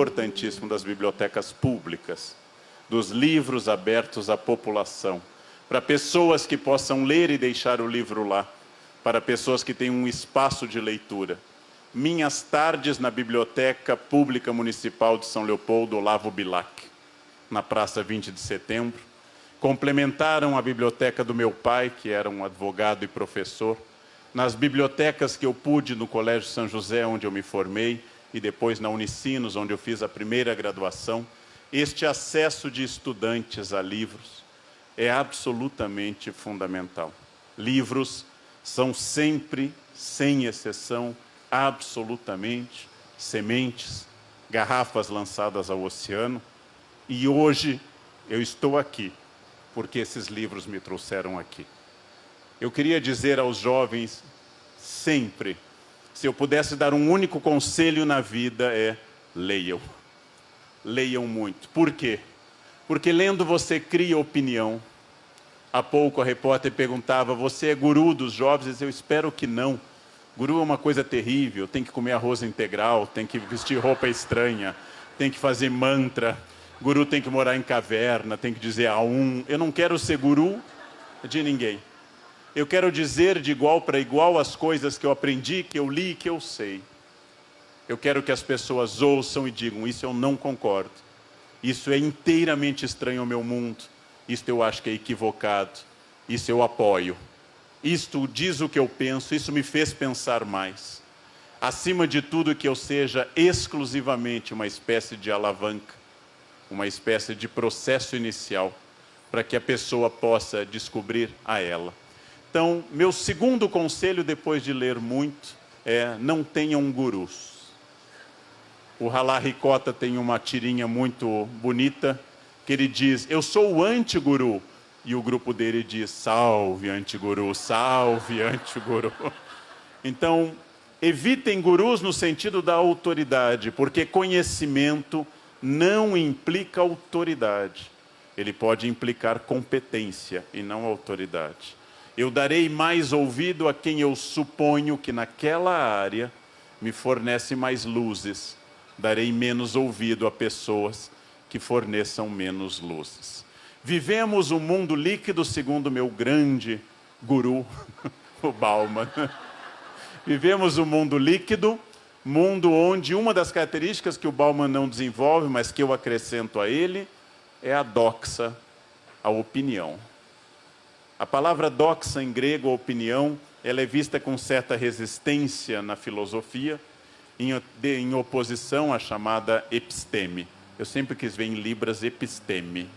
importantíssimo das bibliotecas públicas, dos livros abertos à população, para pessoas que possam ler e deixar o livro lá, para pessoas que têm um espaço de leitura. Minhas tardes na Biblioteca Pública Municipal de São Leopoldo, Olavo Bilac, na Praça 20 de Setembro, complementaram a biblioteca do meu pai, que era um advogado e professor, nas bibliotecas que eu pude no Colégio São José, onde eu me formei, e depois na Unicinos, onde eu fiz a primeira graduação. Este acesso de estudantes a livros é absolutamente fundamental. Livros são sempre, sem exceção, absolutamente sementes, garrafas lançadas ao oceano. E hoje eu estou aqui, porque esses livros me trouxeram aqui. Eu queria dizer aos jovens, sempre, se eu pudesse dar um único conselho na vida, é: leiam. Leiam muito. Por quê? Porque lendo você cria opinião. Há pouco a repórter perguntava: você é guru dos jovens? Eu espero que não. Guru é uma coisa terrível, tem que comer arroz integral, tem que vestir roupa estranha, tem que fazer mantra, guru tem que morar em caverna, tem que dizer Aum. Eu não quero ser guru de ninguém. Eu quero dizer de igual para igual as coisas que eu aprendi, que eu li, que eu sei. Eu quero que as pessoas ouçam e digam: isso eu não concordo, isso é inteiramente estranho ao meu mundo, isto eu acho que é equivocado, isso eu apoio, isto diz o que eu penso, isso me fez pensar mais. Acima de tudo, que eu seja exclusivamente uma espécie de alavanca, uma espécie de processo inicial, para que a pessoa possa descobrir a ela. Então, meu segundo conselho, depois de ler muito, é: não tenham gurus. O Ralá Ricota tem uma tirinha muito bonita, que ele diz: eu sou o anti-guru. E o grupo dele diz: salve anti-guru, salve anti-guru. Então, evitem gurus no sentido da autoridade, porque conhecimento não implica autoridade. Ele pode implicar competência e não autoridade. Eu darei mais ouvido a quem eu suponho que naquela área me fornece mais luzes. Darei menos ouvido a pessoas que forneçam menos luzes. Vivemos um mundo líquido, segundo meu grande guru, o Bauman. Vivemos um mundo líquido, mundo onde uma das características que o Bauman não desenvolve, mas que eu acrescento a ele, é a doxa, a opinião. A palavra doxa em grego, opinião, ela é vista com certa resistência na filosofia, em oposição à chamada episteme. Eu sempre quis ver em Libras episteme.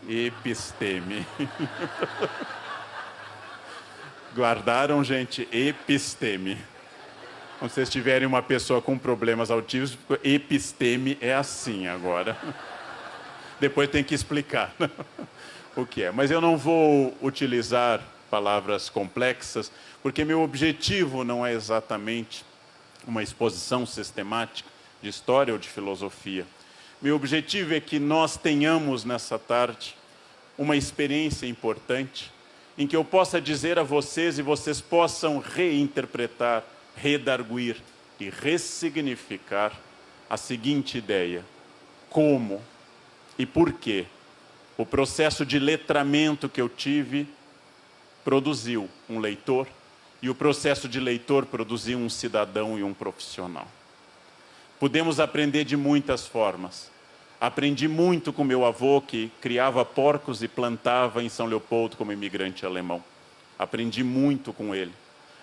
Episteme. Guardaram, gente? Episteme. Quando vocês tiverem uma pessoa com problemas autistas, episteme é assim agora. Depois tem que explicar o que é. Mas eu não vou utilizar palavras complexas, porque meu objetivo não é exatamente uma exposição sistemática de história ou de filosofia. Meu objetivo é que nós tenhamos nessa tarde uma experiência importante, em que eu possa dizer a vocês e vocês possam reinterpretar, redarguir e ressignificar a seguinte ideia: como e por que o processo de letramento que eu tive produziu um leitor, e o processo de leitor produziu um cidadão e um profissional. Podemos aprender de muitas formas. Aprendi muito com meu avô, que criava porcos e plantava em São Leopoldo como imigrante alemão. Aprendi muito com ele.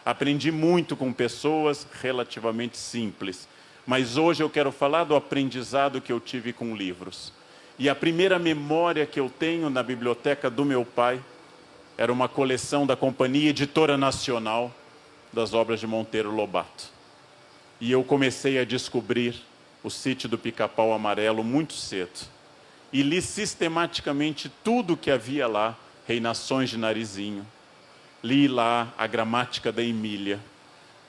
Aprendi muito com pessoas relativamente simples. Mas hoje eu quero falar do aprendizado que eu tive com livros. E a primeira memória que eu tenho na biblioteca do meu pai era uma coleção da Companhia Editora Nacional das obras de Monteiro Lobato. E eu comecei a descobrir o Sítio do Pica-Pau Amarelo muito cedo. E li sistematicamente tudo que havia lá, Reinações de Narizinho. Li lá a gramática da Emília.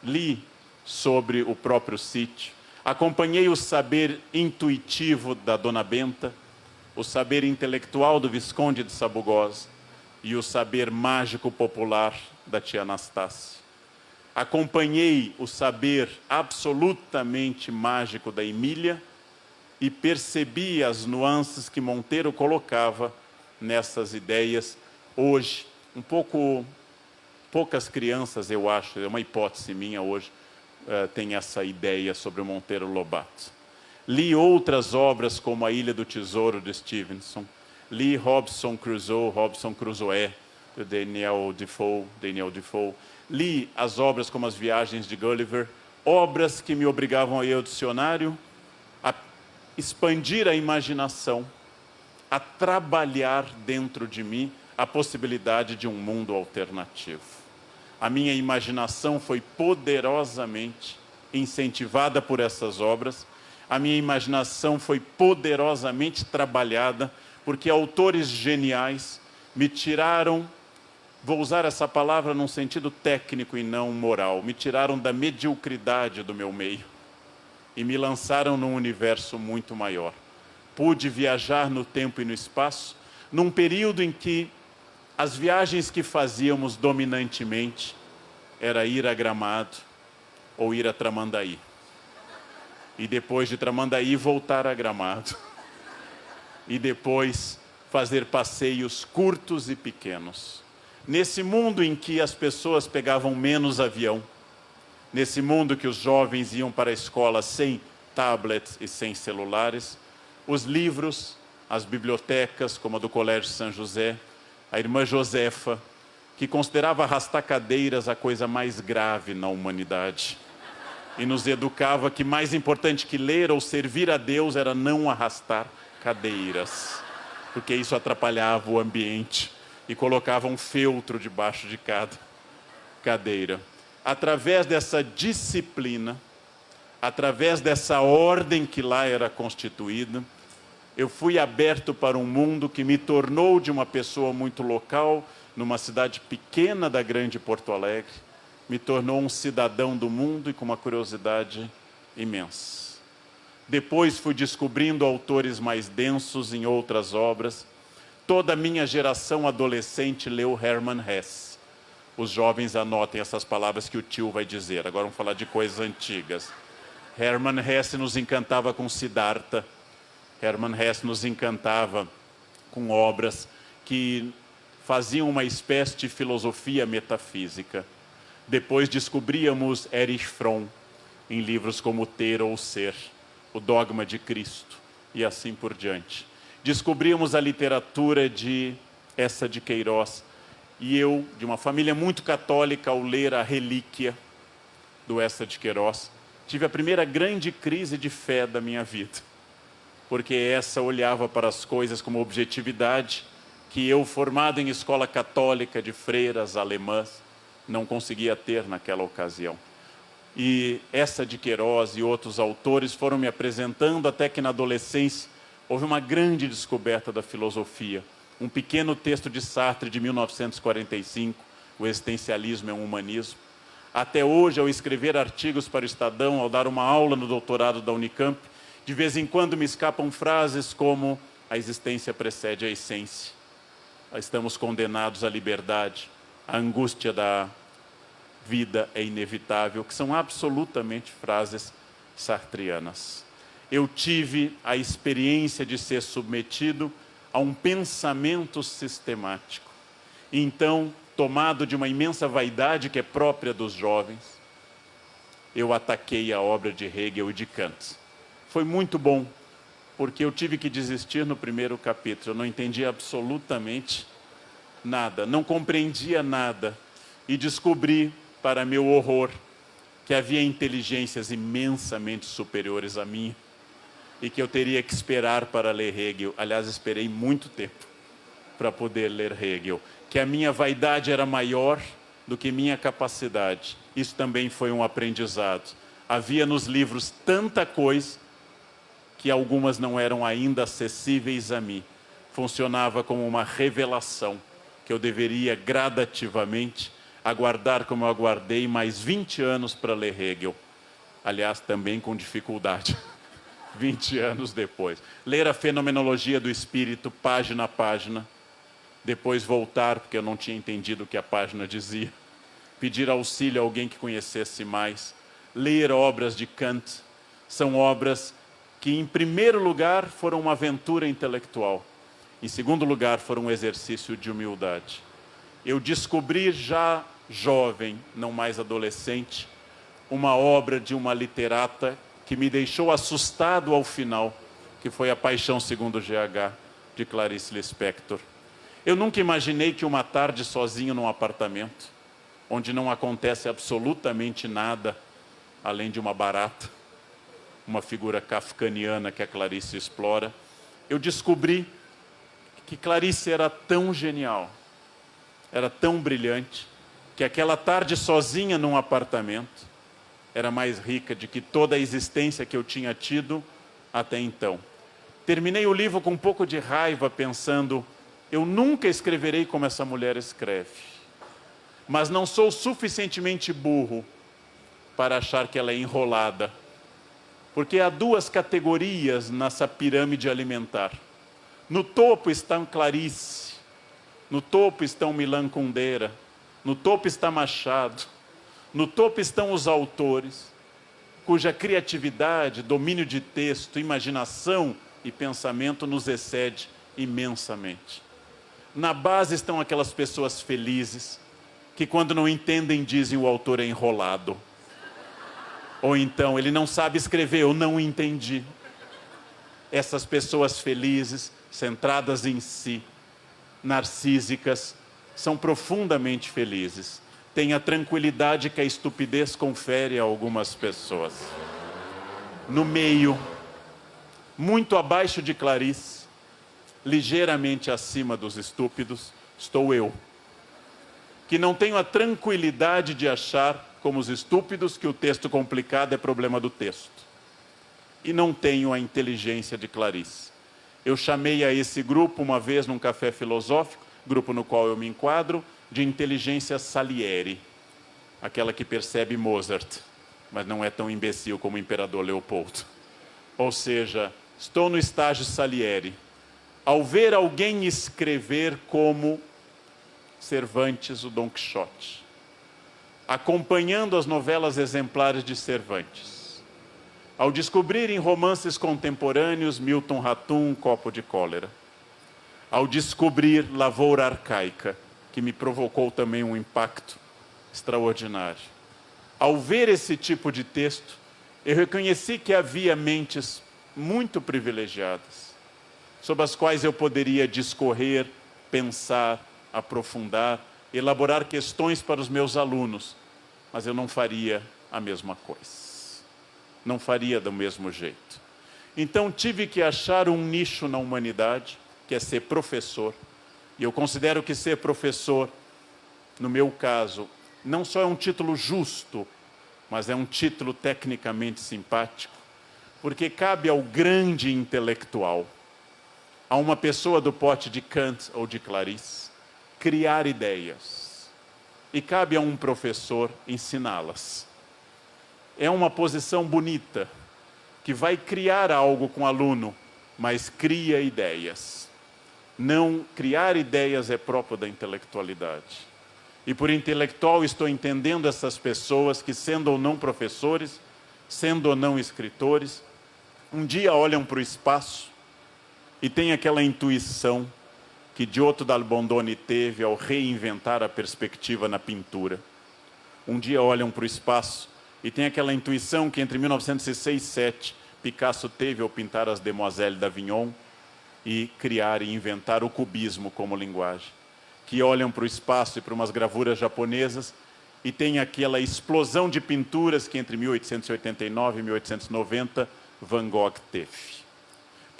Li sobre o próprio sítio. Acompanhei o saber intuitivo da Dona Benta, o saber intelectual do Visconde de Sabugosa e o saber mágico popular da tia Anastácia. Acompanhei o saber absolutamente mágico da Emília e percebi as nuances que Monteiro colocava nessas ideias. Hoje, poucas crianças, eu acho, é uma hipótese minha hoje, tem essa ideia sobre o Monteiro Lobato. Li outras obras como A Ilha do Tesouro, de Stevenson. Li Robinson Crusoe, de Daniel Defoe. Li as obras como As Viagens de Gulliver, obras que me obrigavam a ir ao dicionário, a expandir a imaginação, a trabalhar dentro de mim a possibilidade de um mundo alternativo. A minha imaginação foi poderosamente incentivada por essas obras, a minha imaginação foi poderosamente trabalhada, porque autores geniais me tiraram, vou usar essa palavra num sentido técnico e não moral, me tiraram da mediocridade do meu meio e me lançaram num universo muito maior. Pude viajar no tempo e no espaço, num período em que as viagens que fazíamos dominantemente era ir a Gramado ou ir a Tramandaí. E depois de Tramandaí voltar a Gramado. E depois fazer passeios curtos e pequenos. Nesse mundo em que as pessoas pegavam menos avião, nesse mundo que os jovens iam para a escola sem tablets e sem celulares, os livros, as bibliotecas, como a do Colégio São José, a irmã Josefa, que considerava arrastar cadeiras a coisa mais grave na humanidade, e nos educava que mais importante que ler ou servir a Deus era não arrastar cadeiras, porque isso atrapalhava o ambiente e colocava um feltro debaixo de cada cadeira. Através dessa disciplina, através dessa ordem que lá era constituída, eu fui aberto para um mundo que me tornou de uma pessoa muito local, numa cidade pequena da grande Porto Alegre, me tornou um cidadão do mundo e com uma curiosidade imensa. Depois fui descobrindo autores mais densos em outras obras. Toda a minha geração adolescente leu Hermann Hesse. Os jovens anotem essas palavras que o tio vai dizer. Agora vamos falar de coisas antigas. Hermann Hesse nos encantava com Siddhartha. Hermann Hesse nos encantava com obras que faziam uma espécie de filosofia metafísica. Depois descobríamos Erich Fromm em livros como Ter ou Ser, O Dogma de Cristo e assim por diante. Descobrimos a literatura de Eça de Queiroz e eu, de uma família muito católica, ao ler A Relíquia do Eça de Queiroz, tive a primeira grande crise de fé da minha vida, porque essa olhava para as coisas como objetividade que eu, formado em escola católica de freiras alemãs, não conseguia ter naquela ocasião. E Eça de Queiroz e outros autores foram me apresentando até que na adolescência houve uma grande descoberta da filosofia. Um pequeno texto de Sartre de 1945, O Existencialismo é um Humanismo. Até hoje, ao escrever artigos para o Estadão, ao dar uma aula no doutorado da Unicamp, de vez em quando me escapam frases como a existência precede a essência, estamos condenados à liberdade, a angústia da vida é inevitável, que são absolutamente frases sartrianas. Eu tive a experiência de ser submetido a um pensamento sistemático. Então, tomado de uma imensa vaidade que é própria dos jovens, eu ataquei a obra de Hegel e de Kant. Foi muito bom, porque eu tive que desistir no primeiro capítulo. Eu não entendia absolutamente nada, não compreendia nada. E descobri, para meu horror, que havia inteligências imensamente superiores a mim e que eu teria que esperar para ler Hegel. Aliás, esperei muito tempo para poder ler Hegel. Que a minha vaidade era maior do que minha capacidade. Isso também foi um aprendizado. Havia nos livros tanta coisa que algumas não eram ainda acessíveis a mim. Funcionava como uma revelação que eu deveria gradativamente aguardar como eu aguardei mais 20 anos para ler Hegel. Aliás, também com dificuldade. 20 anos depois. Ler a Fenomenologia do Espírito, página a página. Depois voltar, porque eu não tinha entendido o que a página dizia. Pedir auxílio a alguém que conhecesse mais. Ler obras de Kant. São obras que, em primeiro lugar, foram uma aventura intelectual. Em segundo lugar, foram um exercício de humildade. Eu descobri já jovem, não mais adolescente, uma obra de uma literata que me deixou assustado ao final, que foi A Paixão Segundo GH, de Clarice Lispector. Eu nunca imaginei que uma tarde sozinho num apartamento, onde não acontece absolutamente nada, além de uma barata, uma figura kafkaniana que a Clarice explora, eu descobri que Clarice era tão genial, era tão brilhante, que aquela tarde sozinha num apartamento era mais rica do que toda a existência que eu tinha tido até então. Terminei o livro com um pouco de raiva, pensando, eu nunca escreverei como essa mulher escreve, mas não sou suficientemente burro para achar que ela é enrolada, porque há duas categorias nessa pirâmide alimentar. No topo estão Clarice, no topo estão Milan Kundera, no topo está Machado, no topo estão os autores, cuja criatividade, domínio de texto, imaginação e pensamento nos excede imensamente. Na base estão aquelas pessoas felizes, que quando não entendem dizem o autor é enrolado. Ou então, ele não sabe escrever, eu não entendi. Essas pessoas felizes, centradas em si, narcísicas, são profundamente felizes. Têm a tranquilidade que a estupidez confere a algumas pessoas. No meio, muito abaixo de Clarice, ligeiramente acima dos estúpidos, estou eu, que não tenho a tranquilidade de achar, como os estúpidos, que o texto complicado é problema do texto. E não tenho a inteligência de Clarice. Eu chamei a esse grupo, uma vez num café filosófico, grupo no qual eu me enquadro, de inteligência Salieri, aquela que percebe Mozart, mas não é tão imbecil como o imperador Leopoldo. Ou seja, estou no estágio Salieri. Ao ver alguém escrever como Cervantes, o Dom Quixote, acompanhando as novelas exemplares de Cervantes, ao descobrir em romances contemporâneos Milton Ratum, Copo de Cólera, ao descobrir Lavoura Arcaica, que me provocou também um impacto extraordinário. Ao ver esse tipo de texto, eu reconheci que havia mentes muito privilegiadas, sobre as quais eu poderia discorrer, pensar, aprofundar, elaborar questões para os meus alunos, mas eu não faria a mesma coisa. Não faria do mesmo jeito. Então tive que achar um nicho na humanidade, que é ser professor. E eu considero que ser professor, no meu caso, não só é um título justo, mas é um título tecnicamente simpático, porque cabe ao grande intelectual, a uma pessoa do porte de Kant ou de Clarice, criar ideias. E cabe a um professor ensiná-las. É uma posição bonita, que vai criar algo com o aluno, mas cria ideias. Não criar ideias é próprio da intelectualidade. E por intelectual estou entendendo essas pessoas que, sendo ou não professores, sendo ou não escritores, um dia olham para o espaço e têm aquela intuição que Giotto d'Albondone teve ao reinventar a perspectiva na pintura. Um dia olham para o espaço e têm aquela intuição que entre 1906 e 1907 Picasso teve ao pintar as Demoiselles d'Avignon e criar e inventar o cubismo como linguagem. Que olham para o espaço e para umas gravuras japonesas e têm aquela explosão de pinturas que entre 1889 e 1890 Van Gogh teve.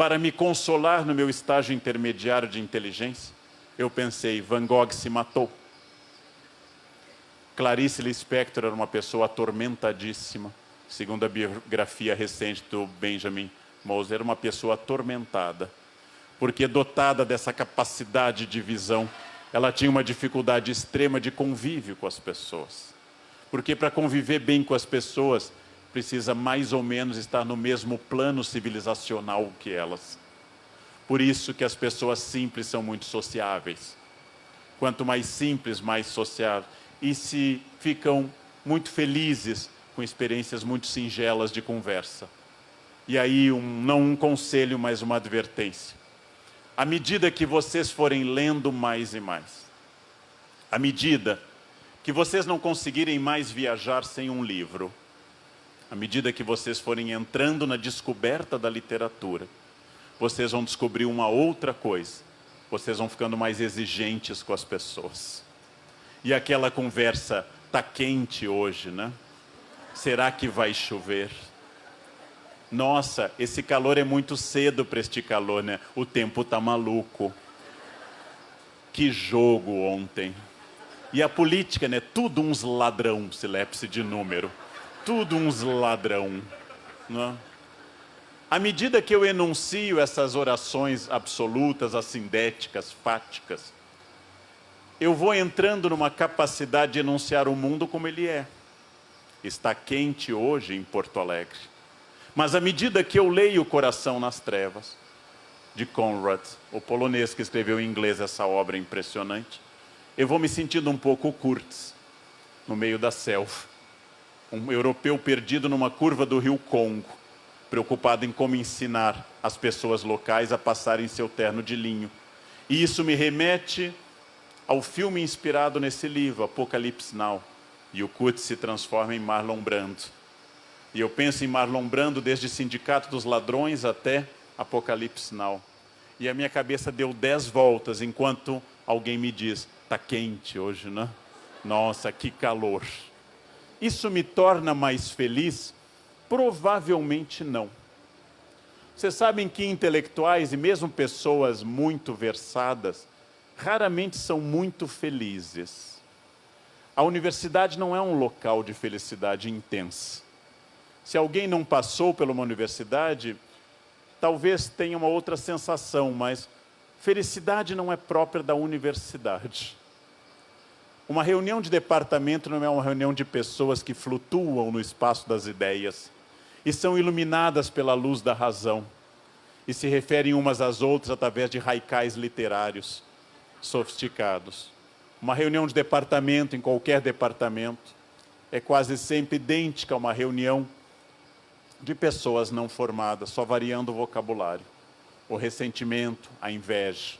Para me consolar no meu estágio intermediário de inteligência, eu pensei, Van Gogh se matou. Clarice Lispector era uma pessoa atormentadíssima, segundo a biografia recente do Benjamin Moser, era uma pessoa atormentada, porque dotada dessa capacidade de visão, ela tinha uma dificuldade extrema de convívio com as pessoas. Porque para conviver bem com as pessoas, precisa mais ou menos estar no mesmo plano civilizacional que elas. Por isso que as pessoas simples são muito sociáveis. Quanto mais simples, mais sociáveis. E se ficam muito felizes com experiências muito singelas de conversa. E aí, não um conselho, mas uma advertência. À medida que vocês forem lendo mais e mais, à medida que vocês não conseguirem mais viajar sem um livro, à medida que vocês forem entrando na descoberta da literatura, vocês vão descobrir uma outra coisa. Vocês vão ficando mais exigentes com as pessoas. E aquela conversa, tá quente hoje, né? Será que vai chover? Nossa, esse calor é muito cedo para este calor, né? O tempo tá maluco. Que jogo ontem. E a política, né? Tudo uns ladrão, silépse de número. Tudo uns ladrão, né? À medida que eu enuncio essas orações absolutas, assindéticas, fáticas, eu vou entrando numa capacidade de enunciar o mundo como ele é. Está quente hoje em Porto Alegre. Mas à medida que eu leio O Coração nas Trevas, de Conrad, o polonês que escreveu em inglês essa obra impressionante, eu vou me sentindo um pouco Kurtz, no meio da selva. Um europeu perdido numa curva do rio Congo, preocupado em como ensinar as pessoas locais a passarem seu terno de linho. E isso me remete ao filme inspirado nesse livro, Apocalipse Now. E o Kurtz se transforma em Marlon Brando. E eu penso em Marlon Brando desde Sindicato dos Ladrões até Apocalipse Now. E a minha cabeça deu 10 voltas enquanto alguém me diz, tá quente hoje, né? Nossa, que calor. Isso me torna mais feliz? Provavelmente não. Vocês sabem que intelectuais e mesmo pessoas muito versadas raramente são muito felizes. A universidade não é um local de felicidade intensa. Se alguém não passou por uma universidade, talvez tenha uma outra sensação, mas felicidade não é própria da universidade. Uma reunião de departamento não é uma reunião de pessoas que flutuam no espaço das ideias e são iluminadas pela luz da razão e se referem umas às outras através de haikais literários sofisticados. Uma reunião de departamento, em qualquer departamento, é quase sempre idêntica a uma reunião de pessoas não formadas, só variando o vocabulário. O ressentimento, a inveja,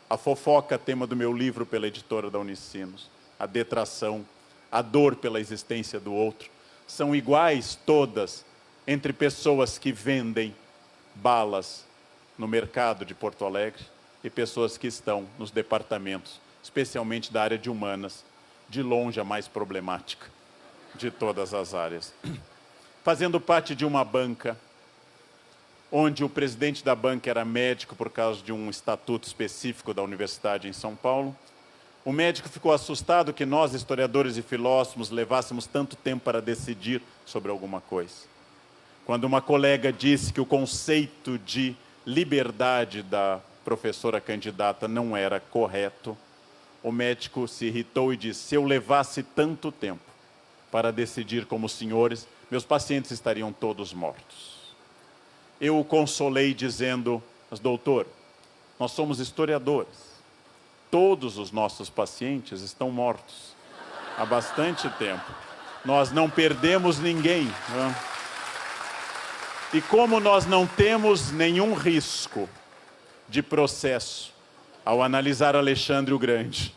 a fofoca, tema do meu livro pela editora da Unicinos, a detração, a dor pela existência do outro, são iguais todas entre pessoas que vendem balas no mercado de Porto Alegre e pessoas que estão nos departamentos, especialmente da área de humanas, de longe a mais problemática de todas as áreas. Fazendo parte de uma banca, onde o presidente da banca era médico por causa de um estatuto específico da universidade em São Paulo, o médico ficou assustado que nós, historiadores e filósofos, levássemos tanto tempo para decidir sobre alguma coisa. Quando uma colega disse que o conceito de liberdade da professora candidata não era correto, o médico se irritou e disse, se eu levasse tanto tempo para decidir como os senhores, meus pacientes estariam todos mortos. Eu o consolei dizendo, mas doutor, nós somos historiadores. Todos os nossos pacientes estão mortos há bastante tempo. Nós não perdemos ninguém, né? E como nós não temos nenhum risco de processo ao analisar Alexandre o Grande,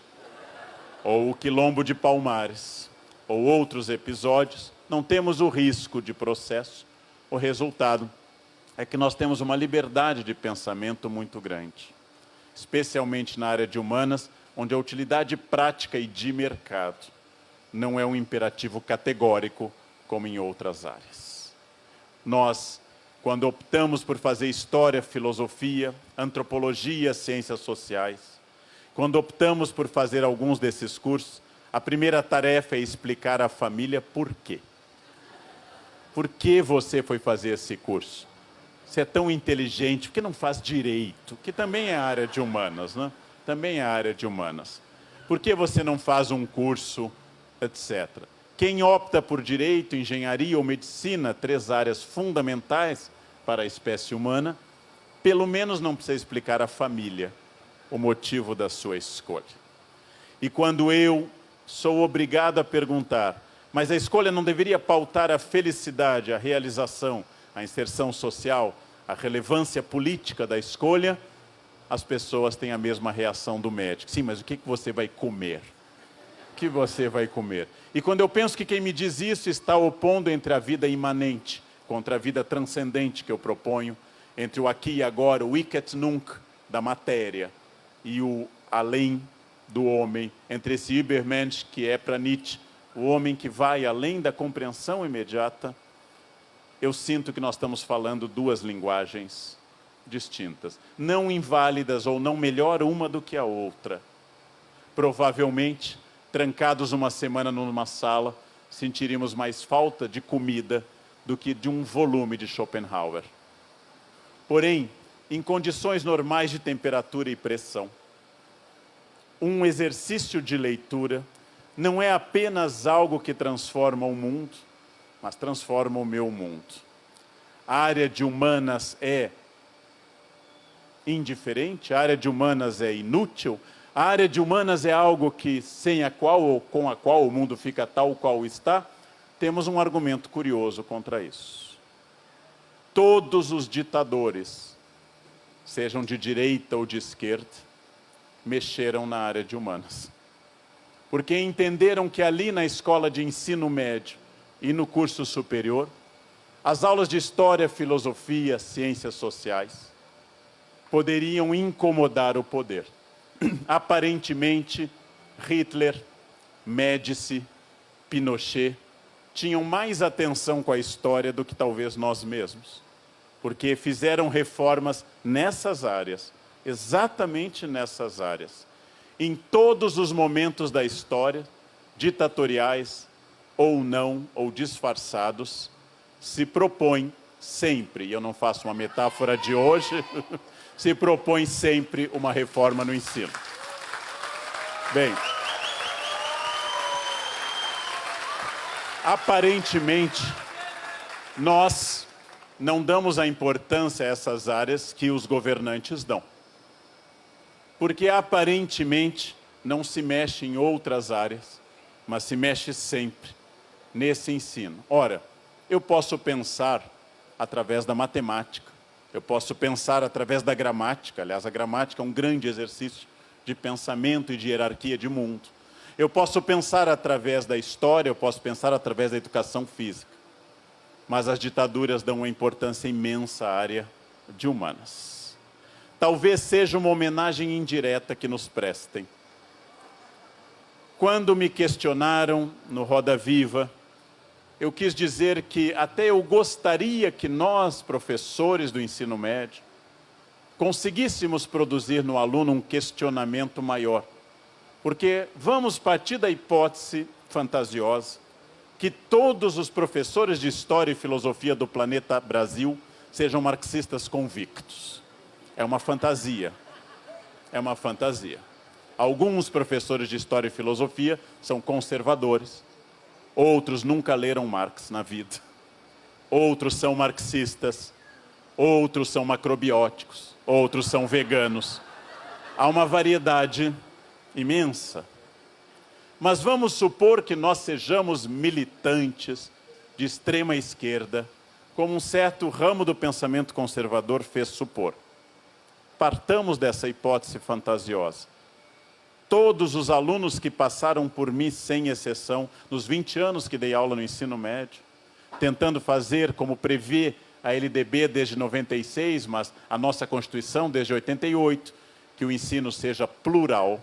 ou o Quilombo de Palmares, ou outros episódios, não temos o risco de processo. O resultado é que nós temos uma liberdade de pensamento muito grande, especialmente na área de humanas, onde a utilidade prática e de mercado não é um imperativo categórico como em outras áreas. Nós, quando optamos por fazer história, filosofia, antropologia, ciências sociais, quando optamos por fazer alguns desses cursos, a primeira tarefa é explicar à família por quê. Por que você foi fazer esse curso? Você é tão inteligente, por que não faz direito? Que também é a área de humanas, né? Também é a área de humanas. Por que você não faz um curso, etc. Quem opta por direito, engenharia ou medicina, 3 áreas fundamentais para a espécie humana, pelo menos não precisa explicar à família o motivo da sua escolha. E quando eu sou obrigado a perguntar, mas a escolha não deveria pautar a felicidade, a realização, a inserção social, a relevância política da escolha, as pessoas têm a mesma reação do médico. Sim, mas o que você vai comer? O que você vai comer? E quando eu penso que quem me diz isso está opondo entre a vida imanente contra a vida transcendente que eu proponho, entre o aqui e agora, o ich et nunc da matéria e o além do homem, entre esse Übermensch que é para Nietzsche, o homem que vai além da compreensão imediata, eu sinto que nós estamos falando duas linguagens distintas, não inválidas ou não melhor uma do que a outra. Provavelmente, trancados uma semana numa sala, sentiríamos mais falta de comida do que de um volume de Schopenhauer. Porém, em condições normais de temperatura e pressão, um exercício de leitura não é apenas algo que transforma o mundo, mas transforma o meu mundo. A área de humanas é indiferente, a área de humanas é inútil, a área de humanas é algo que sem a qual ou com a qual o mundo fica tal qual está. Temos um argumento curioso contra isso. Todos os ditadores, sejam de direita ou de esquerda, mexeram na área de humanas. Porque entenderam que ali na escola de ensino médio e no curso superior, as aulas de história, filosofia, ciências sociais, poderiam incomodar o poder. Aparentemente, Hitler, Médici, Pinochet tinham mais atenção com a história do que talvez nós mesmos, porque fizeram reformas nessas áreas, exatamente nessas áreas. Em todos os momentos da história, ditatoriais ou não, ou disfarçados, se propõe sempre, e eu não faço uma metáfora de hoje, se propõe sempre uma reforma no ensino. Bem, aparentemente, nós não damos a importância a essas áreas que os governantes dão. Porque aparentemente não se mexe em outras áreas, mas se mexe sempre nesse ensino. Ora, eu posso pensar através da matemática, eu posso pensar através da gramática, aliás, a gramática é um grande exercício de pensamento e de hierarquia de mundo. Eu posso pensar através da história, eu posso pensar através da educação física. Mas as ditaduras dão uma importância imensa à área de humanas. Talvez seja uma homenagem indireta que nos prestem. Quando me questionaram no Roda Viva, eu quis dizer que até eu gostaria que nós, professores do ensino médio, conseguíssemos produzir no aluno um questionamento maior. Porque vamos partir da hipótese fantasiosa que todos os professores de História e Filosofia do planeta Brasil sejam marxistas convictos. É uma fantasia. É uma fantasia. Alguns professores de História e Filosofia são conservadores. Outros nunca leram Marx na vida. Outros são marxistas. Outros são macrobióticos. Outros são veganos. Há uma variedade imensa. Mas vamos supor que nós sejamos militantes de extrema esquerda, como um certo ramo do pensamento conservador fez supor. Partamos dessa hipótese fantasiosa. Todos os alunos que passaram por mim, sem exceção, nos 20 anos que dei aula no ensino médio, tentando fazer como prevê a LDB desde 96, mas a nossa Constituição desde 88, que o ensino seja plural,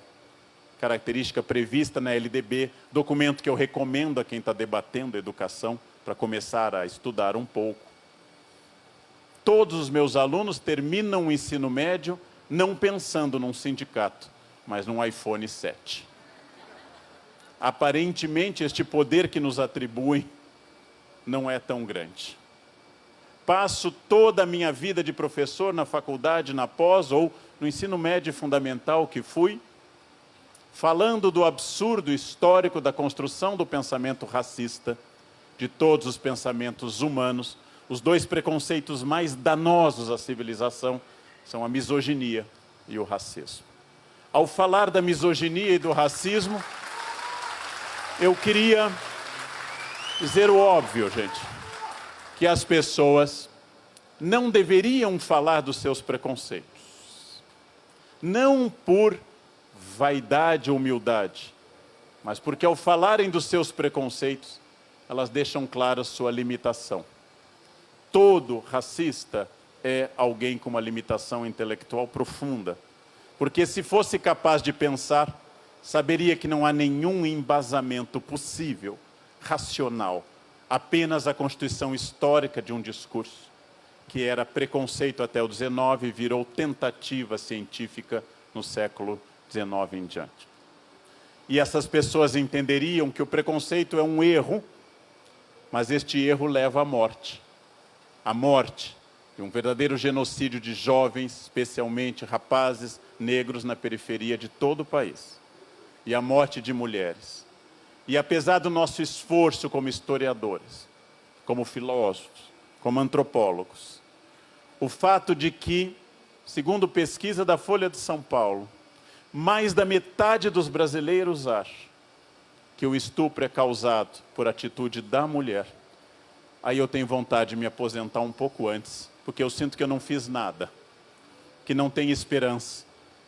característica prevista na LDB, documento que eu recomendo a quem está debatendo a educação, para começar a estudar um pouco. Todos os meus alunos terminam o ensino médio não pensando num sindicato, mas num iPhone 7. Aparentemente, este poder que nos atribuem não é tão grande. Passo toda a minha vida de professor na faculdade, na pós ou no ensino médio fundamental que fui, falando do absurdo histórico da construção do pensamento racista, de todos os pensamentos humanos. Os dois preconceitos mais danosos à civilização são a misoginia e o racismo. Ao falar da misoginia e do racismo, eu queria dizer o óbvio, gente, que as pessoas não deveriam falar dos seus preconceitos. Não por vaidade ou humildade, mas porque ao falarem dos seus preconceitos, elas deixam clara sua limitação. Todo racista é alguém com uma limitação intelectual profunda, porque se fosse capaz de pensar, saberia que não há nenhum embasamento possível, racional, apenas a constituição histórica de um discurso, que era preconceito até o XIX e virou tentativa científica no século XIX em diante. E essas pessoas entenderiam que o preconceito é um erro, mas este erro leva à morte. A morte de um verdadeiro genocídio de jovens, especialmente rapazes negros na periferia de todo o país. E a morte de mulheres. E apesar do nosso esforço como historiadores, como filósofos, como antropólogos, o fato de que, segundo pesquisa da Folha de São Paulo, mais da metade dos brasileiros acha que o estupro é causado por atitude da mulher, aí eu tenho vontade de me aposentar um pouco antes, porque eu sinto que eu não fiz nada, que não tem esperança,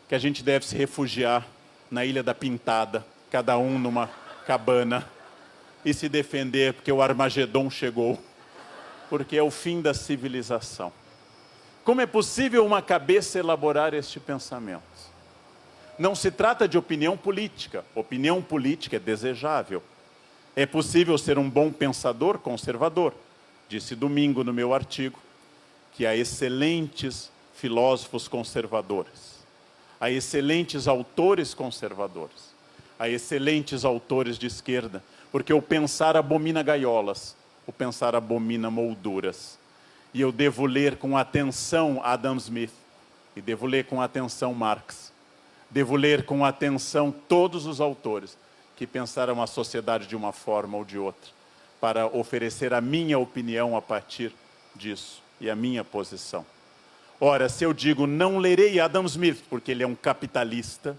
que a gente deve se refugiar na Ilha da Pintada, cada um numa cabana, e se defender porque o Armagedon chegou, porque é o fim da civilização. Como é possível uma cabeça elaborar este pensamento? Não se trata de opinião política. Opinião política é desejável. É possível ser um bom pensador conservador. Disse domingo no meu artigo que há excelentes filósofos conservadores, há excelentes autores conservadores, há excelentes autores de esquerda, porque o pensar abomina gaiolas, o pensar abomina molduras. E eu devo ler com atenção Adam Smith, e devo ler com atenção Marx, devo ler com atenção todos os autores que pensaram a sociedade de uma forma ou de outra, para oferecer a minha opinião a partir disso, e a minha posição. Ora, se eu digo não lerei Adam Smith, porque ele é um capitalista,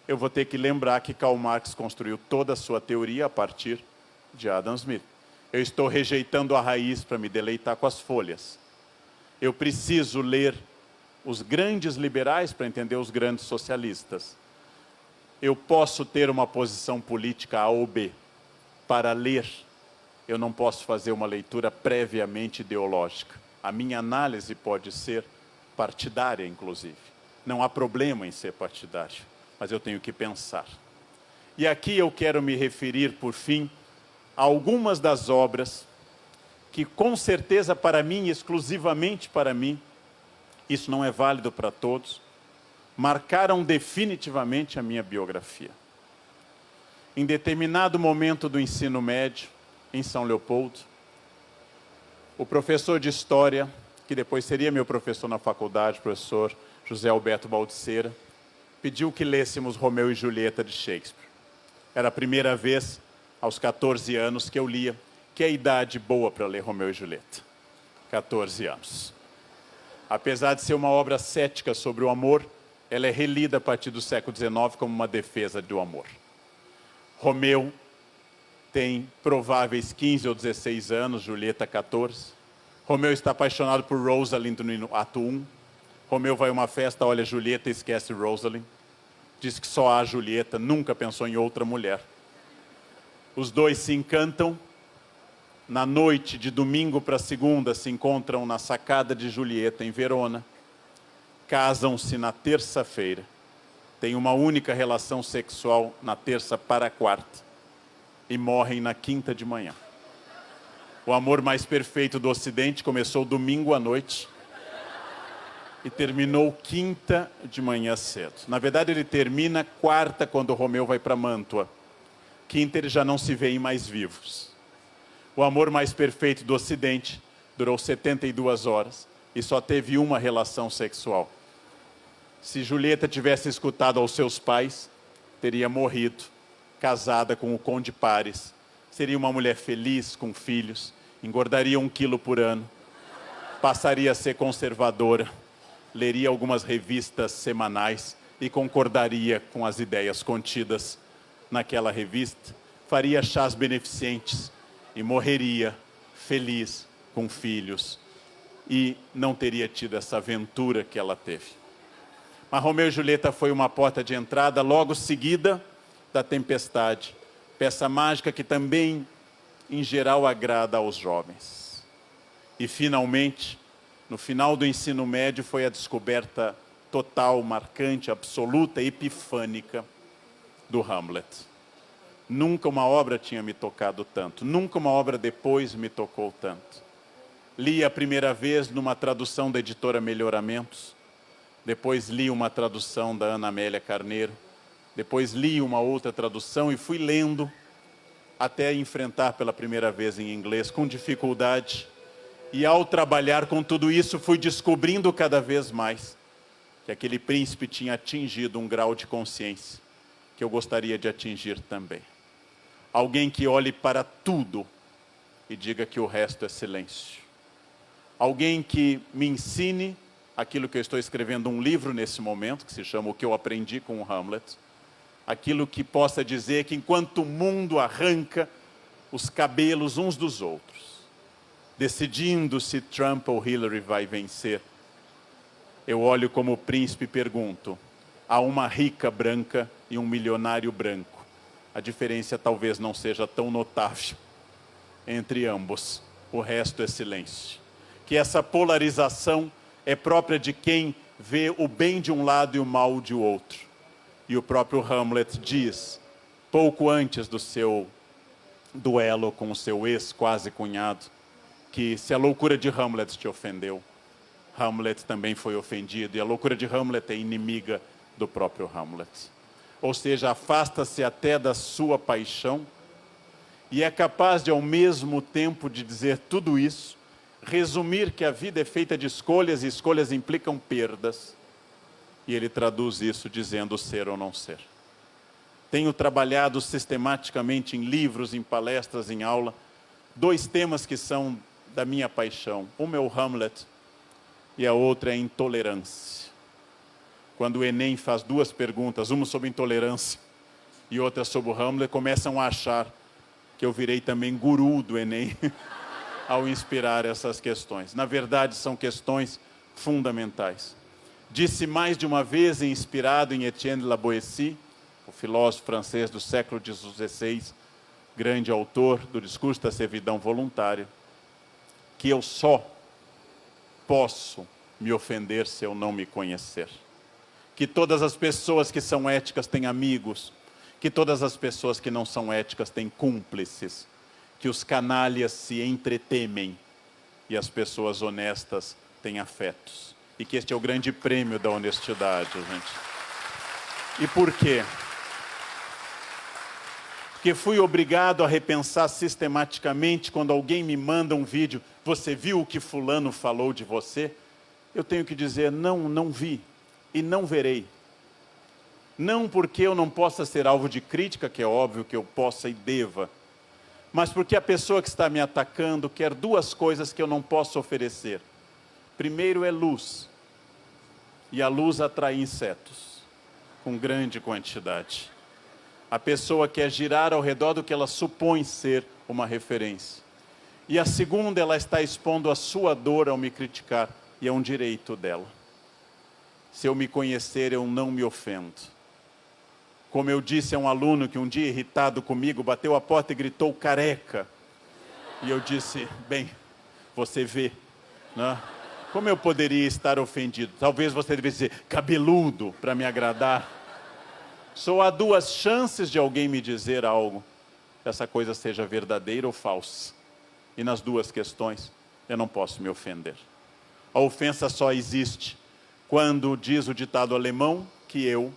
eu vou ter que lembrar que Karl Marx construiu toda a sua teoria a partir de Adam Smith. Eu estou rejeitando a raiz para me deleitar com as folhas. Eu preciso ler os grandes liberais para entender os grandes socialistas. Eu posso ter uma posição política A ou B. Para ler, eu não posso fazer uma leitura previamente ideológica. A minha análise pode ser partidária, inclusive. Não há problema em ser partidário, mas eu tenho que pensar. E aqui eu quero me referir, por fim, a algumas das obras que, com certeza para mim, exclusivamente para mim, isso não é válido para todos, marcaram definitivamente a minha biografia. Em determinado momento do ensino médio, em São Leopoldo, o professor de História, que depois seria meu professor na faculdade, professor José Alberto Baldiceira, pediu que lêssemos Romeu e Julieta de Shakespeare. Era a primeira vez, aos 14 anos, que eu lia, que é a idade boa para ler Romeu e Julieta. 14 anos. Apesar de ser uma obra cética sobre o amor, ela é relida a partir do século XIX como uma defesa do amor. Romeu tem prováveis 15 ou 16 anos, Julieta 14. Romeu está apaixonado por Rosalind no ato 1. Romeu vai a uma festa, olha Julieta e esquece Rosalind. Diz que só há Julieta, nunca pensou em outra mulher. Os dois se encantam. Na noite de domingo para segunda, se encontram na sacada de Julieta, em Verona. Casam-se na terça-feira. Têm uma única relação sexual na terça para a quarta. E morrem na quinta de manhã. O amor mais perfeito do Ocidente começou domingo à noite e terminou quinta de manhã cedo. Na verdade, ele termina quarta, quando Romeu vai para Mântua. Quinta, eles já não se veem mais vivos. O amor mais perfeito do Ocidente durou 72 horas e só teve uma relação sexual. Se Julieta tivesse escutado aos seus pais, teria morrido, casada com o Conde Paris. Seria uma mulher feliz, com filhos, engordaria 1 quilo por ano, passaria a ser conservadora, leria algumas revistas semanais e concordaria com as ideias contidas naquela revista, faria chás beneficentes e morreria feliz, com filhos e não teria tido essa aventura que ela teve. Mas Romeu e Julieta foi uma porta de entrada, logo seguida da Tempestade, peça mágica que também, em geral, agrada aos jovens. E, finalmente, no final do ensino médio, foi a descoberta total, marcante, absoluta, epifânica do Hamlet. Nunca uma obra tinha me tocado tanto, nunca uma obra depois me tocou tanto. Li a primeira vez numa tradução da editora Melhoramentos, depois li uma tradução da Ana Amélia Carneiro, depois li uma outra tradução e fui lendo até enfrentar pela primeira vez em inglês com dificuldade. E ao trabalhar com tudo isso, fui descobrindo cada vez mais que aquele príncipe tinha atingido um grau de consciência que eu gostaria de atingir também. Alguém que olhe para tudo e diga que o resto é silêncio. Alguém que me ensine aquilo que eu estou escrevendo um livro nesse momento, que se chama O que eu aprendi com o Hamlet. Aquilo que possa dizer que enquanto o mundo arranca os cabelos uns dos outros, decidindo se Trump ou Hillary vai vencer, eu olho como príncipe e pergunto, há uma rica branca e um milionário branco. A diferença talvez não seja tão notável entre ambos. O resto é silêncio. Que essa polarização é própria de quem vê o bem de um lado e o mal de outro. E o próprio Hamlet diz, pouco antes do seu duelo com o seu ex-quase cunhado, que se a loucura de Hamlet te ofendeu, Hamlet também foi ofendido, e a loucura de Hamlet é inimiga do próprio Hamlet. Ou seja, afasta-se até da sua paixão e é capaz de, ao mesmo tempo de dizer tudo isso, resumir que a vida é feita de escolhas e escolhas implicam perdas. E ele traduz isso dizendo ser ou não ser. Tenho trabalhado sistematicamente em livros, em palestras, em aula, 2 temas que são da minha paixão. Um é o Hamlet e a outra é a intolerância. Quando o Enem faz 2 perguntas, uma sobre intolerância e outra sobre o Hamlet, começam a achar que eu virei também guru do Enem ao inspirar essas questões. Na verdade, são questões fundamentais. Disse mais de uma vez, inspirado em Etienne La Boétie, o filósofo francês do século XVI, grande autor do discurso da servidão voluntária, que eu só posso me ofender se eu não me conhecer. Que todas as pessoas que são éticas têm amigos, que todas as pessoas que não são éticas têm cúmplices, que os canalhas se entretemem e as pessoas honestas têm afetos. E que este é o grande prêmio da honestidade, gente. E por quê? Porque fui obrigado a repensar sistematicamente quando alguém me manda um vídeo, você viu o que fulano falou de você? Eu tenho que dizer, não, não vi e não verei. Não porque eu não possa ser alvo de crítica, que é óbvio que eu possa e deva, mas porque a pessoa que está me atacando quer 2 coisas que eu não posso oferecer. Primeiro é luz, e a luz atrai insetos, com grande quantidade. A pessoa quer girar ao redor do que ela supõe ser uma referência. E a segunda, ela está expondo a sua dor ao me criticar, e é um direito dela. Se eu me conhecer, eu não me ofendo. Como eu disse a um aluno que um dia, irritado comigo, bateu a porta e gritou careca. E eu disse, bem, você vê, né? Como eu poderia estar ofendido? Talvez você devesse dizer cabeludo para me agradar. Só há 2 chances de alguém me dizer algo, essa coisa seja verdadeira ou falsa. E nas 2 questões, eu não posso me ofender. A ofensa só existe quando diz o ditado alemão que eu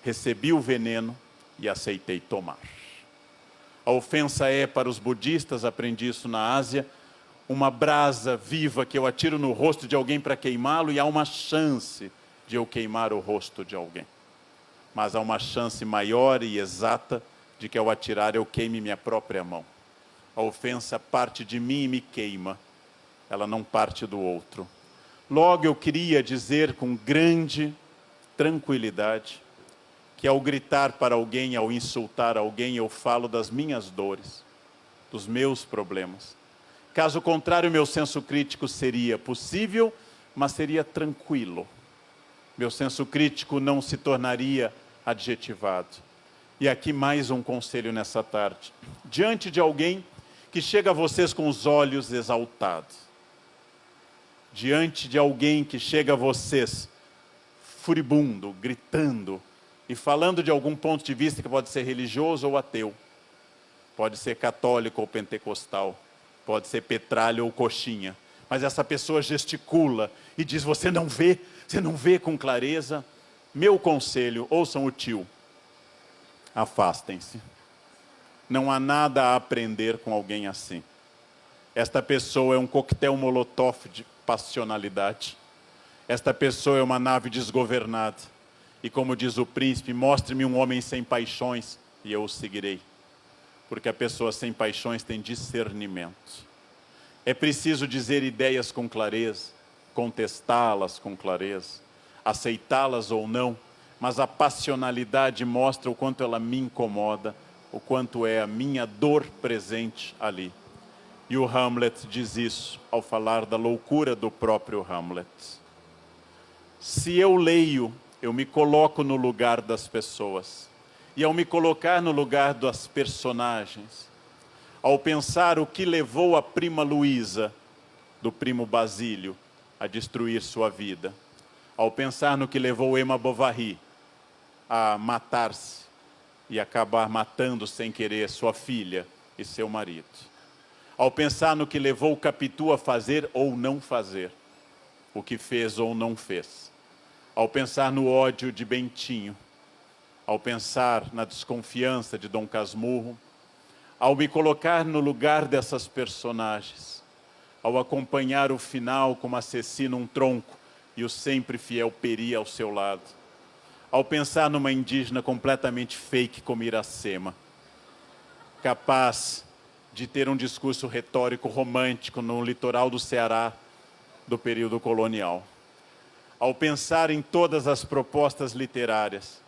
recebi o veneno e aceitei tomar. A ofensa é, para os budistas, aprendi isso na Ásia, uma brasa viva que eu atiro no rosto de alguém para queimá-lo e há uma chance de eu queimar o rosto de alguém. Mas há uma chance maior e exata de que ao atirar eu queime minha própria mão. A ofensa parte de mim e me queima, ela não parte do outro. Logo eu queria dizer com grande tranquilidade que ao gritar para alguém, ao insultar alguém, eu falo das minhas dores, dos meus problemas. Caso contrário, meu senso crítico seria possível, mas seria tranquilo. Meu senso crítico não se tornaria adjetivado. E aqui mais um conselho nessa tarde. Diante de alguém que chega a vocês com os olhos exaltados, diante de alguém que chega a vocês furibundo, gritando e falando de algum ponto de vista que pode ser religioso ou ateu, pode ser católico ou pentecostal, pode ser petralha ou coxinha, mas essa pessoa gesticula e diz: você não vê com clareza. Meu conselho, ouçam o tio: afastem-se. Não há nada a aprender com alguém assim. Esta pessoa é um coquetel molotov de passionalidade. Esta pessoa é uma nave desgovernada. E como diz o príncipe, mostre-me um homem sem paixões e eu o seguirei. Porque a pessoa sem paixões tem discernimento. É preciso dizer ideias com clareza, contestá-las com clareza, aceitá-las ou não, mas a passionalidade mostra o quanto ela me incomoda, o quanto é a minha dor presente ali. E o Hamlet diz isso ao falar da loucura do próprio Hamlet. Se eu leio, eu me coloco no lugar das pessoas. E ao me colocar no lugar das personagens, ao pensar o que levou a prima Luísa, do primo Basílio, a destruir sua vida, ao pensar no que levou Emma Bovary a matar-se e acabar matando sem querer sua filha e seu marido, ao pensar no que levou Capitu a fazer ou não fazer, o que fez ou não fez, ao pensar no ódio de Bentinho, ao pensar na desconfiança de Dom Casmurro, ao me colocar no lugar dessas personagens, ao acompanhar o final como assassina um tronco e o sempre fiel Peri ao seu lado, ao pensar numa indígena completamente fake como Iracema, capaz de ter um discurso retórico romântico no litoral do Ceará do período colonial, ao pensar em todas as propostas literárias,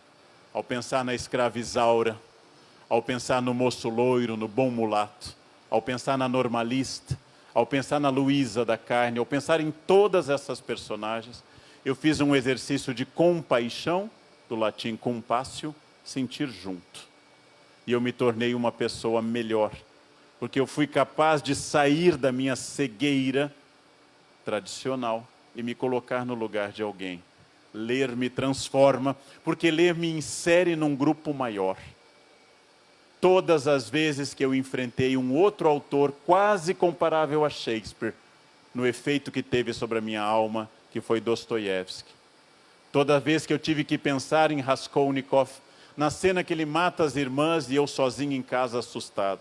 ao pensar na escrava Isaura, ao pensar no moço loiro, no bom mulato, ao pensar na normalista, ao pensar na Luísa da Carne, ao pensar em todas essas personagens, eu fiz um exercício de compaixão, do latim compassio, sentir junto. E eu me tornei uma pessoa melhor, porque eu fui capaz de sair da minha cegueira tradicional e me colocar no lugar de alguém. Ler me transforma, porque ler me insere num grupo maior. Todas as vezes que eu enfrentei um outro autor quase comparável a Shakespeare, no efeito que teve sobre a minha alma, que foi Dostoiévski. Toda vez que eu tive que pensar em Raskolnikov, na cena que ele mata as irmãs e eu sozinho em casa assustado.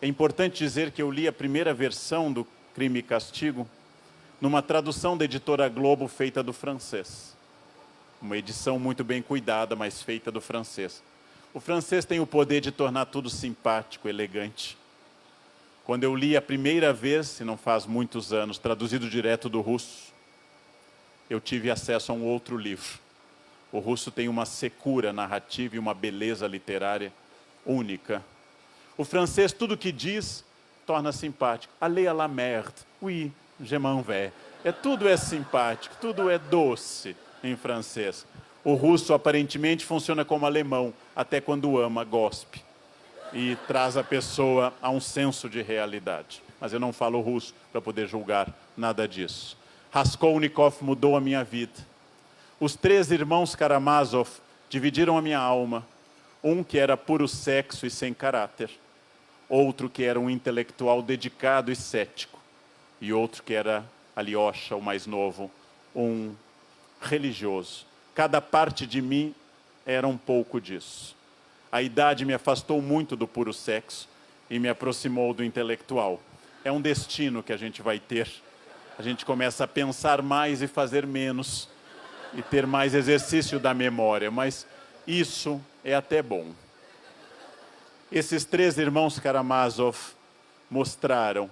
É importante dizer que eu li a primeira versão do Crime e Castigo numa tradução da editora Globo feita do francês. Uma edição muito bem cuidada, mas feita do francês. O francês tem o poder de tornar tudo simpático, elegante. Quando eu li a primeira vez, e não faz muitos anos, traduzido direto do russo, eu tive acesso a um outro livro. O russo tem uma secura narrativa e uma beleza literária única. O francês, tudo que diz, torna simpático. Allez à la merde, oui, je m'en vais. Tudo é simpático, tudo é doce em francês. O russo aparentemente funciona como alemão, até quando ama, gospe. E traz a pessoa a um senso de realidade. Mas eu não falo russo para poder julgar nada disso. Raskolnikov mudou a minha vida. Os 3 irmãos Karamazov dividiram a minha alma. Um que era puro sexo e sem caráter. Outro que era um intelectual dedicado e cético. E outro que era Alyosha, o mais novo, um religioso. Cada parte de mim era um pouco disso. A idade me afastou muito do puro sexo e me aproximou do intelectual. É um destino que a gente vai ter. A gente começa a pensar mais e fazer menos, e ter mais exercício da memória, mas isso é até bom. Esses 3 irmãos Karamazov mostraram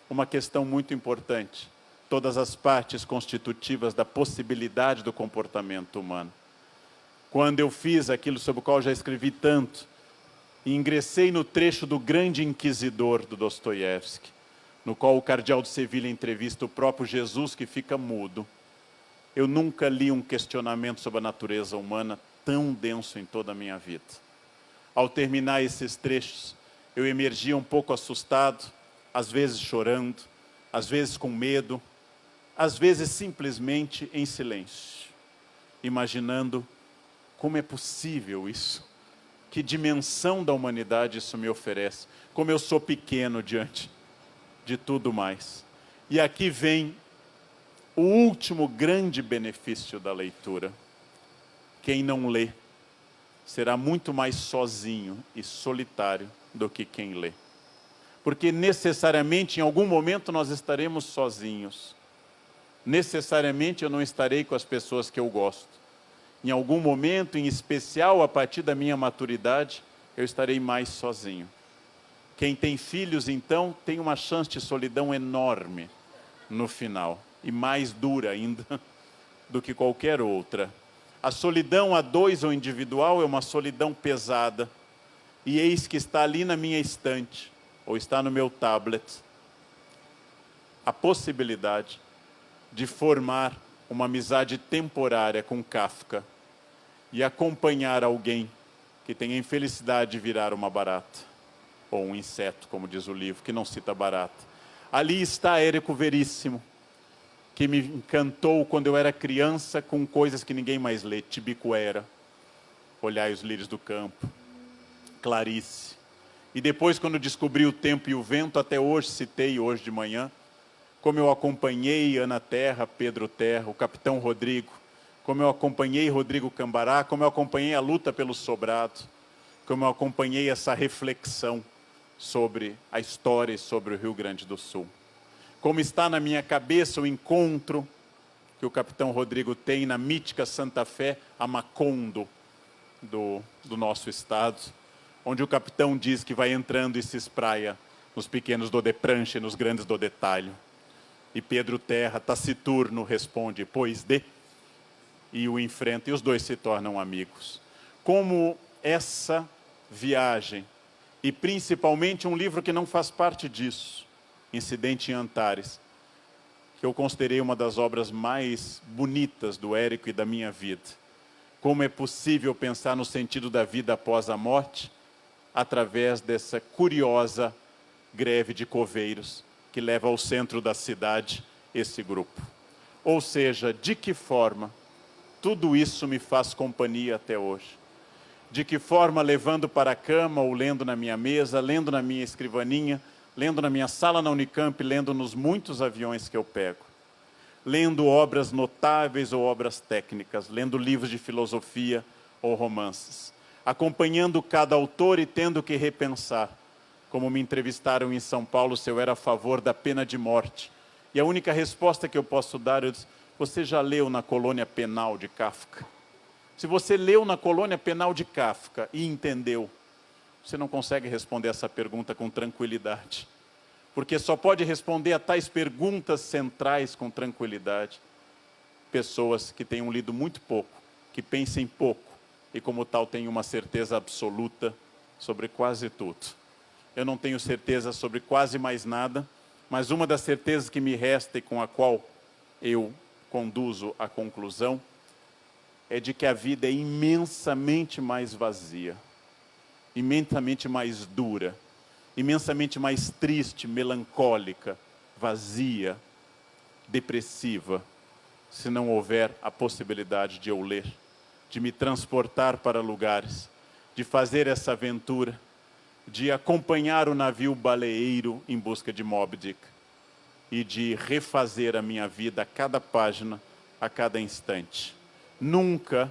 uma questão muito importante, todas as partes constitutivas da possibilidade do comportamento humano. Quando eu fiz aquilo sobre o qual já escrevi tanto, e ingressei no trecho do Grande Inquisidor do Dostoiévski, no qual o cardeal de Sevilha entrevista o próprio Jesus, que fica mudo. Eu nunca li um questionamento sobre a natureza humana tão denso em toda a minha vida. Ao terminar esses trechos, eu emergia um pouco assustado, às vezes chorando, às vezes com medo, às vezes simplesmente em silêncio, imaginando como é possível isso, que dimensão da humanidade isso me oferece, como eu sou pequeno diante de tudo mais. E aqui vem o último grande benefício da leitura. Quem não lê será muito mais sozinho e solitário do que quem lê. Porque necessariamente em algum momento nós estaremos sozinhos. Necessariamente eu não estarei com as pessoas que eu gosto. Em algum momento, em especial a partir da minha maturidade, eu estarei mais sozinho. Quem tem filhos, então, tem uma chance de solidão enorme no final. E mais dura ainda do que qualquer outra. A solidão a dois ou individual é uma solidão pesada. E eis que está ali na minha estante, ou está no meu tablet, a possibilidade de formar uma amizade temporária com Kafka e acompanhar alguém que tem a infelicidade de virar uma barata, ou um inseto, como diz o livro, que não cita barata. Ali está Érico Veríssimo, que me encantou quando eu era criança com coisas que ninguém mais lê. Tibicuera, Olhai os Lírios do Campo, Clarice. E depois, quando descobri O Tempo e o Vento, até hoje, citei hoje de manhã, como eu acompanhei Ana Terra, Pedro Terra, o Capitão Rodrigo, como eu acompanhei Rodrigo Cambará, como eu acompanhei a luta pelo sobrado, como eu acompanhei essa reflexão sobre a história e sobre o Rio Grande do Sul. Como está na minha cabeça o encontro que o Capitão Rodrigo tem na mítica Santa Fé, a Macondo do nosso estado, onde o capitão diz que vai entrando e se espraia nos pequenos do de prancha e nos grandes do detalhe. E Pedro Terra, taciturno, responde, pois de, e o enfrenta, e os dois se tornam amigos. Como essa viagem, e principalmente um livro que não faz parte disso, Incidente em Antares, que eu considerei uma das obras mais bonitas do Érico e da minha vida. Como é possível pensar no sentido da vida após a morte, através dessa curiosa greve de coveiros, que leva ao centro da cidade esse grupo. Ou seja, de que forma tudo isso me faz companhia até hoje? De que forma, levando para a cama ou lendo na minha mesa, lendo na minha escrivaninha, lendo na minha sala na Unicamp, lendo nos muitos aviões que eu pego, lendo obras notáveis ou obras técnicas, lendo livros de filosofia ou romances, acompanhando cada autor e tendo que repensar. Como me entrevistaram em São Paulo, se eu era a favor da pena de morte. E a única resposta que eu posso dar, eu disse, você já leu Na Colônia Penal de Kafka? Se você leu Na Colônia Penal de Kafka e entendeu, você não consegue responder essa pergunta com tranquilidade. Porque só pode responder a tais perguntas centrais com tranquilidade pessoas que tenham lido muito pouco, que pensem pouco e como tal tenham uma certeza absoluta sobre quase tudo. Eu não tenho certeza sobre quase mais nada, mas uma das certezas que me resta e com a qual eu conduzo à conclusão é de que a vida é imensamente mais vazia, imensamente mais dura, imensamente mais triste, melancólica, vazia, depressiva, se não houver a possibilidade de eu ler, de me transportar para lugares, de fazer essa aventura, de acompanhar o navio baleeiro em busca de Moby Dick e de refazer a minha vida a cada página, a cada instante. Nunca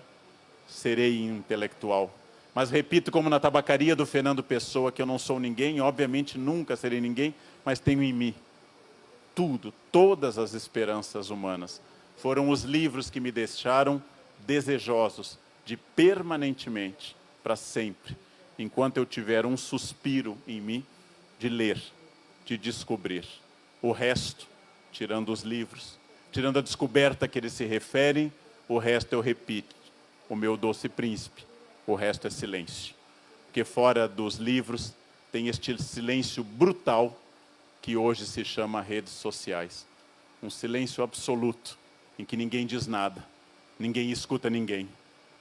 serei intelectual, mas repito como na tabacaria do Fernando Pessoa, que eu não sou ninguém, obviamente nunca serei ninguém, mas tenho em mim tudo, todas as esperanças humanas. Foram os livros que me deixaram desejosos de permanentemente, para sempre, enquanto eu tiver um suspiro em mim, de ler, de descobrir. O resto, tirando os livros, tirando a descoberta que eles se referem, o resto eu repito, o meu doce príncipe, o resto é silêncio. Porque fora dos livros tem este silêncio brutal que hoje se chama redes sociais. Um silêncio absoluto, em que ninguém diz nada, ninguém escuta ninguém,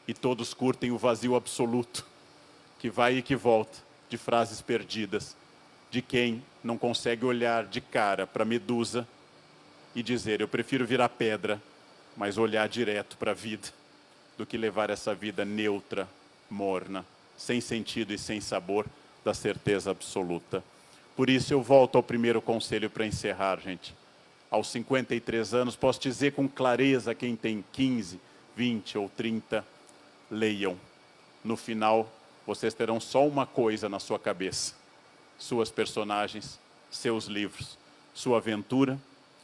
e todos curtem o vazio absoluto, que vai e que volta, de frases perdidas, de quem não consegue olhar de cara para a medusa e dizer: eu prefiro virar pedra, mas olhar direto para a vida, do que levar essa vida neutra, morna, sem sentido e sem sabor, da certeza absoluta. Por isso eu volto ao primeiro conselho para encerrar, gente. Aos 53 anos, posso dizer com clareza, quem tem 15, 20 ou 30, leiam. No final, vocês terão só uma coisa na sua cabeça: suas personagens, seus livros, sua aventura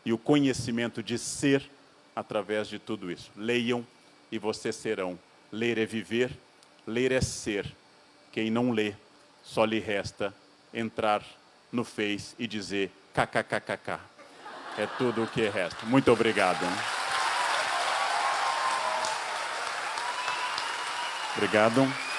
e o conhecimento de ser através de tudo isso. Leiam e vocês serão. Ler é viver, ler é ser. Quem não lê, só lhe resta entrar no Face e dizer kkkk. É tudo o que resta. Muito obrigado. Obrigado.